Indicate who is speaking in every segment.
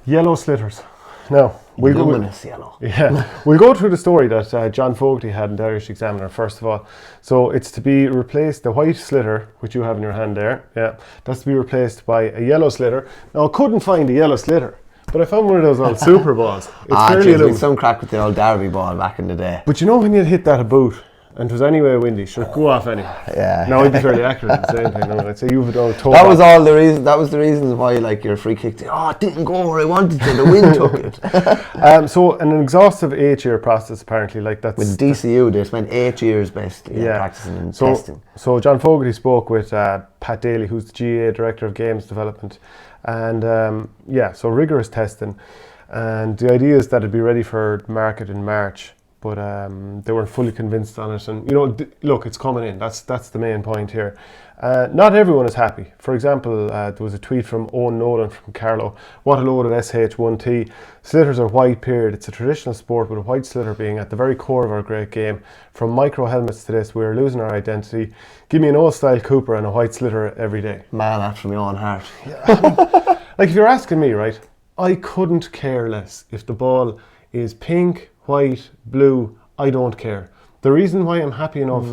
Speaker 1: Yellow slitters. Now,
Speaker 2: Luminous yellow.
Speaker 1: Yeah, we'll go through the story that John Fogarty had in the Irish Examiner first of all. So it's to be replaced, the white slitter, which you have in your hand there, yeah, that's to be replaced by a yellow slitter. Now, I couldn't find a yellow slitter, but I found one of those old Super Balls. It's
Speaker 2: been some crack with the old Derby ball back in the day.
Speaker 1: But you know when you'd hit that about, and it was anyway windy, should go off anyway.
Speaker 2: Yeah.
Speaker 1: Now I'd be fairly accurate at the same thing. No, I'd say you've done a toe.
Speaker 2: That was all the reason. That was the reasons why, like, your free kick. It didn't go where I wanted to. The wind took it.
Speaker 1: So an exhaustive 8-year process apparently, like that's
Speaker 2: with DCU. They spent 8 years basically practicing and testing.
Speaker 1: So John Fogarty spoke with Pat Daly, who's the GA Director of Games Development, and so rigorous testing, and the idea is that it'd be ready for market in March. But they weren't fully convinced on it, and look, it's coming in. That's the main point here. Not everyone is happy. For example, there was a tweet from Owen Nolan from Carlow. What a load of SH1T. Slitters are white, period. It's a traditional sport with a white slitter being at the very core of our great game. From micro helmets to this, we're losing our identity. Give me an old style Cooper and a white slitter every day.
Speaker 2: Man, that's from my own heart.
Speaker 1: Yeah. Like if you're asking me, right, I couldn't care less if the ball is pink, white, blue, I don't care. The reason why I'm happy enough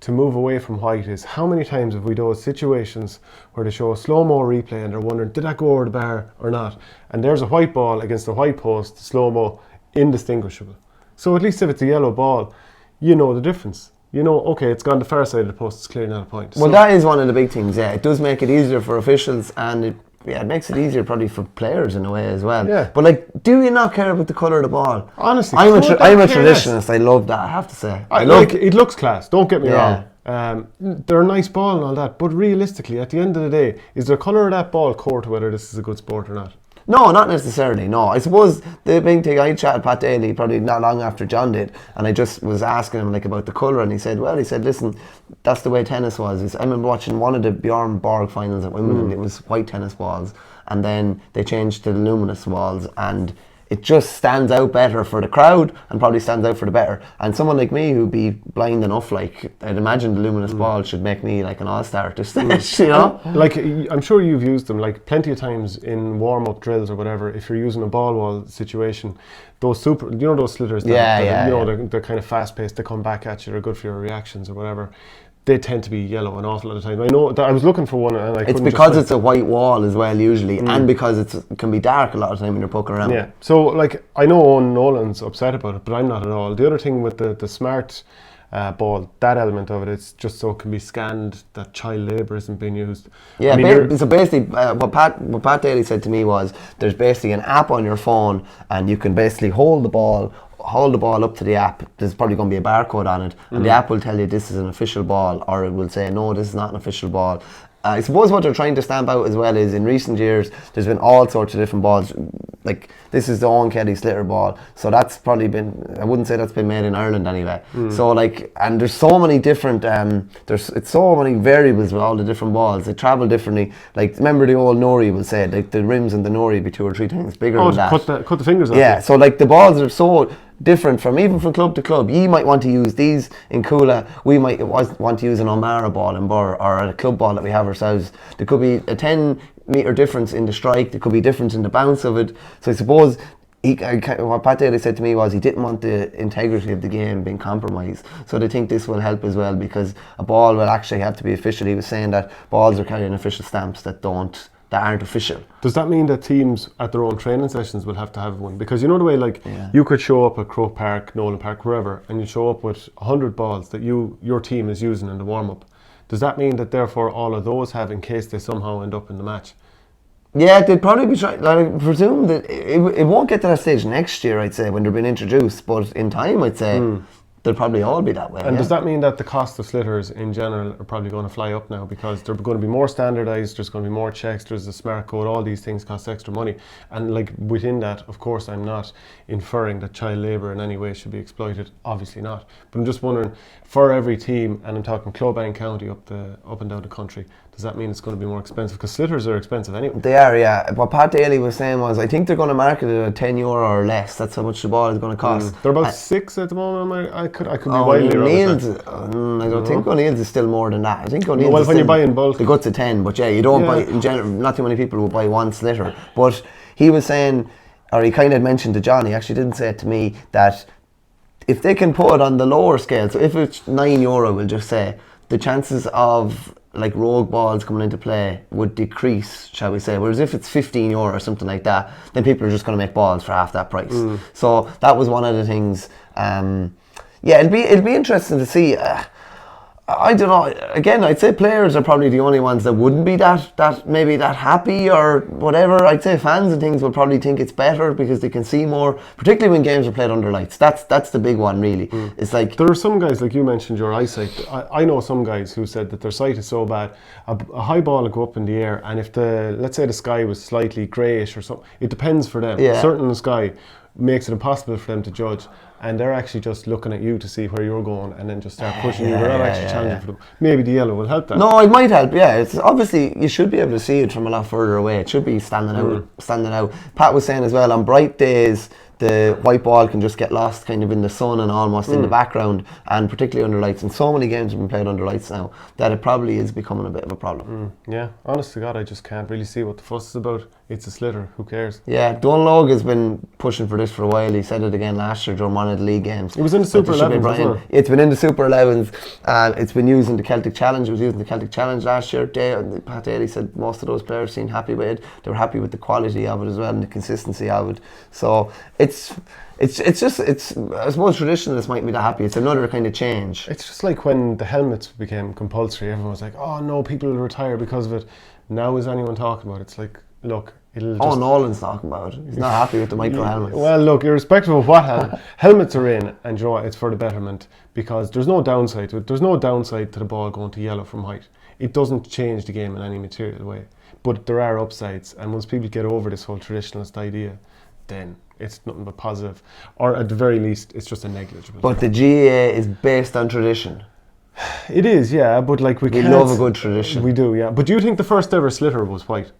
Speaker 1: to move away from white is how many times have we those situations where they show a slow-mo replay and they're wondering, did that go over the bar or not? And there's a white ball against a white post, slow-mo, indistinguishable. So at least if it's a yellow ball, you know the difference. You know, okay, it's gone the far side of the post, it's clearly not a point.
Speaker 2: Well, that is one of the big things, yeah. It does make it easier for officials, and it makes it easier probably for players in a way as well.
Speaker 1: Yeah.
Speaker 2: But like, do you not care about the colour of the ball?
Speaker 1: Honestly,
Speaker 2: I'm a traditionalist. I love that, I have to say.
Speaker 1: It looks class, don't get me wrong. They're a nice ball and all that, but realistically, at the end of the day, is the colour of that ball core to whether this is a good sport or not?
Speaker 2: No, not necessarily, no. I suppose the big thing, I chatted Pat Daly probably not long after John did, and I just was asking him like about the colour, and he said, listen, that's the way tennis was. I remember watching one of the Bjorn Borg finals at Wimbledon, it was white tennis balls, and then they changed to the luminous balls, and it just stands out better for the crowd and probably stands out for the better. And someone like me who'd be blind enough, like, I'd imagine the luminous ball should make me like an all-star at this stage, you know?
Speaker 1: Like, I'm sure you've used them, like, plenty of times in warm-up drills or whatever. If you're using a ball wall situation, those those slitters, they're kind of fast-paced, they come back at you, they're good for your reactions or whatever. They tend to be yellow an awful lot of time. I know that I was looking for one and I couldn't.
Speaker 2: It's because it's a white wall as well usually, and because it can be dark a lot of time when you're poking around.
Speaker 1: Yeah, so like I know Owen Nolan's upset about it, but I'm not at all. The other thing with the smart ball, that element of it, it's just so it can be scanned that child labour isn't being used.
Speaker 2: Yeah, so basically what Pat Daly said to me was there's basically an app on your phone and you can basically hold the ball up to the app. There's probably going to be a barcode on it, and the app will tell you this is an official ball, or it will say no, this is not an official ball. I suppose what they're trying to stamp out as well is in recent years there's been all sorts of different balls. Like this is the Owen Kelly slitter ball, so that's probably been, I wouldn't say that's been made in Ireland anyway. So like, and there's so many different it's so many variables with all the different balls. They travel differently. Like remember the old Nori will say like the rims in the Nori be 2 or 3 times bigger than that.
Speaker 1: Cut the fingers off.
Speaker 2: Yeah, so like the balls are so different even from club to club. You might want to use these in Coola, we might want to use an O'Mara ball in Burr, or a club ball that we have ourselves. There could be a 10-metre difference in the strike, there could be difference in the bounce of it. So I suppose what Pat Daly said to me was he didn't want the integrity of the game being compromised. So they think this will help as well, because a ball will actually have to be official. He was saying that balls are carrying official stamps that aren't official.
Speaker 1: Does that mean that teams at their own training sessions will have to have one? Because you know the way, like, you could show up at Croke Park, Nolan Park, wherever, and you show up with 100 balls that your team is using in the warm-up. Does that mean that therefore all of those have, in case they somehow end up in the match?
Speaker 2: Yeah, they'd probably be trying. Like, I presume that it won't get to that stage next year, I'd say, when they're being introduced. But in time, I'd say they'll probably all be that way.
Speaker 1: And does that mean that the cost of slitters in general are probably going to fly up now, because they're going to be more standardised, there's going to be more checks, there's a smart code, all these things cost extra money. And like within that, of course, I'm not inferring that child labour in any way should be exploited, obviously not. But I'm just wondering, for every team, and I'm talking club and county up and down the country, does that mean it's going to be more expensive? Because slitters are expensive anyway.
Speaker 2: They are, yeah. What Pat Daly was saying was, I think they're going to market it at €10 or less. That's how much the ball is going to cost.
Speaker 1: They're about 6 at the moment. I could be wildly wrong.
Speaker 2: I don't think O'Neill's is still more than that. I think O'Neill's
Speaker 1: when you buy in bulk,
Speaker 2: the guts of 10. But yeah, you don't buy in general. Not too many people will buy one slitter. But he was saying, or he kind of mentioned to John, he actually didn't say it to me, that if they can put it on the lower scale, so if it's €9, we'll just say, the chances of like rogue balls coming into play would decrease, shall we say. Whereas if it's €15 or something like that, then people are just going to make balls for half that price. So that was one of the things. Yeah, it'll be interesting to see. I don't know. Again, I'd say players are probably the only ones that wouldn't be that happy or whatever. I'd say fans and things will probably think it's better because they can see more, particularly when games are played under lights. That's the big one, really. It's like
Speaker 1: there are some guys, like you mentioned, your eyesight. I know some guys who said that their sight is so bad, a high ball will go up in the air, and if let's say the sky was slightly greyish or something, it depends for them.
Speaker 2: Yeah.
Speaker 1: Certain sky makes it impossible for them to judge, and they're actually just looking at you to see where you're going and then just start pushing you. They're not actually challenging for them. Maybe the yellow will help that.
Speaker 2: No, it might help. Yeah, it's obviously you should be able to see it from a lot further away. It should be standing out. Pat was saying as well, on bright days the white ball can just get lost kind of in the sun and almost in the background, and particularly under lights. And so many games have been played under lights now that it probably is becoming a bit of a problem.
Speaker 1: Yeah, honest to God, I just can't really see what the fuss is about. It's a slitter, who cares?
Speaker 2: Yeah, Dunlog has been pushing for this for a while. He said it again last year during one of the league games.
Speaker 1: It was in the Super 11s before.
Speaker 2: It's been in the Super 11s, and it's been used in the Celtic Challenge. It was used in the Celtic Challenge last year. Pat Daly said most of those players seemed happy with it. They were happy with the quality of it as well and the consistency of it. So it's I suppose traditionalists might be that happy. It's another kind of change.
Speaker 1: It's just like when the helmets became compulsory. Everyone was like, oh no, people will retire because of it. Now is anyone talking about it? It's like, look, it'll just...
Speaker 2: Nolan's talking about it. He's not happy with the micro helmets.
Speaker 1: Well, look, irrespective of what helmets are in, and you know what, it's for the betterment, because there's no downside to it. There's no downside to the ball going to yellow from height. It doesn't change the game in any material way. But there are upsides, and once people get over this whole traditionalist idea, then it's nothing but positive. Or at the very least, it's just a negligible.
Speaker 2: But the GAA is based on tradition.
Speaker 1: It is, yeah, but like we
Speaker 2: love a good tradition.
Speaker 1: We do, yeah. But do you think the first ever slitter was white?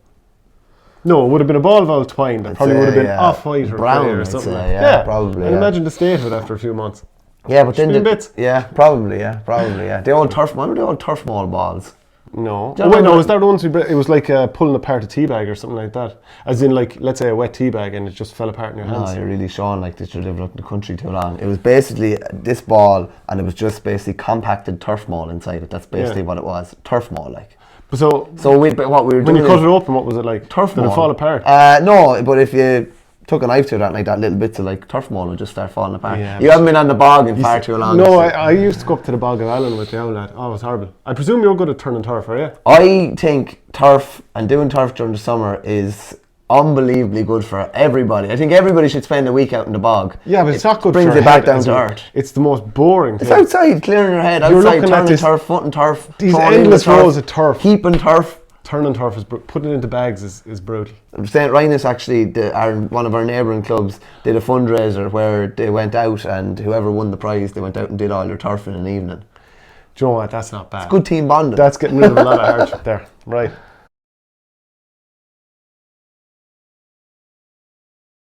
Speaker 1: No, it would have been a ball valve twine that probably would have been off-white or
Speaker 2: brown
Speaker 1: or something.
Speaker 2: Yeah, probably.
Speaker 1: And imagine the state of it after a few months.
Speaker 2: Yeah, but then
Speaker 1: bits.
Speaker 2: Yeah, probably. The old turf, one of the old turf maul balls.
Speaker 1: No. Oh wait, no, was that the ones it was like pulling apart a tea bag or something like that? As in, like, let's say a wet tea bag and it just fell apart in your hands.
Speaker 2: No, you're really showing like that you're living up in the country too long. It was basically this ball, and it was just basically compacted turf maul inside it. That's basically what it was. Turf maul, like.
Speaker 1: So
Speaker 2: what we were doing,
Speaker 1: when you cut it open, what was it like?
Speaker 2: Turf maul.
Speaker 1: Did it fall apart?
Speaker 2: No, but if you took a knife to that, like that little bits of like turf maul would just start falling apart.
Speaker 1: Yeah,
Speaker 2: you haven't been on the bog in far too long.
Speaker 1: No, I used to go up to the bog of Allen with the old lad. Oh, it was horrible. I presume you're good at turning turf, are you?
Speaker 2: I think turf and doing turf during the summer is unbelievably good for everybody. I think everybody should spend a week out in the bog.
Speaker 1: Yeah, but it's not good
Speaker 2: brings
Speaker 1: for your
Speaker 2: it back
Speaker 1: head
Speaker 2: down to earth.
Speaker 1: It's the most boring thing.
Speaker 2: It's outside, clearing your head,
Speaker 1: You're
Speaker 2: outside, turning
Speaker 1: this,
Speaker 2: turf, footing turf,
Speaker 1: these endless rows of turf.
Speaker 2: Heaping turf.
Speaker 1: Turning turf is putting it into bags is brutal.
Speaker 2: St. Rhinus actually, one of our neighbouring clubs, did a fundraiser where they went out, and whoever won the prize, they went out and did all their turf in an evening.
Speaker 1: Do you know what? That's not bad.
Speaker 2: It's good team bonding.
Speaker 1: That's getting rid of a lot of hardship there. Right.